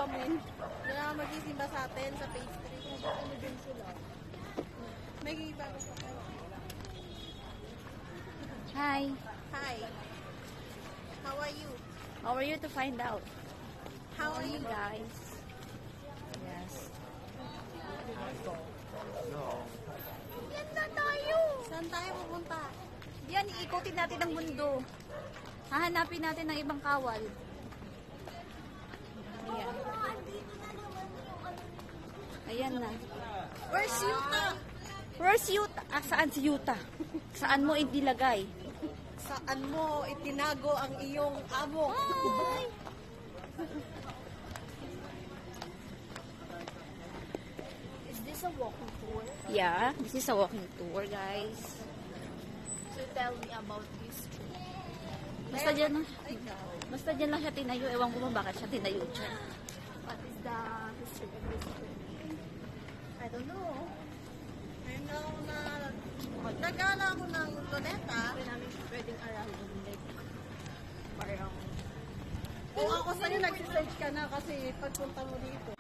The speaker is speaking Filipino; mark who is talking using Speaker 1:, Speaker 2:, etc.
Speaker 1: amin.
Speaker 2: Doon ako magsisimba sa atin sa page 3.
Speaker 1: Ano din sila?
Speaker 2: May bago sa kayo.
Speaker 3: Hi.
Speaker 2: Hi. How are you?
Speaker 3: How are you to find out?
Speaker 2: How are you?
Speaker 3: Guys. Yes. Yan na tayo.
Speaker 2: Saan tayo pupunta?
Speaker 3: Yan, iikutin natin ang mundo. Hahanapin natin ng ibang kawal. Ayan. Ayan na.
Speaker 2: Where's Yuta?
Speaker 3: Where's Yuta? Saan si Yuta? Saan mo inilagay?
Speaker 2: Saan mo itinago ang iyong amo?
Speaker 3: Hi!
Speaker 1: Is this a walking tour?
Speaker 3: Yeah, this is a walking tour, guys.
Speaker 1: So tell me about this tree.
Speaker 3: Basta dyan, basta dyan lang siya tinayo. Ewan ko ba bakit siya tinayo dyan.
Speaker 1: What is the history of this tree?
Speaker 2: I don't know. Ngayon ako na nagala ako ng luneta.
Speaker 1: Sabi namin pwedeng aralin like parang
Speaker 2: Kung ako sa'yo nagsisearch ka na kasi pagpunta mo dito.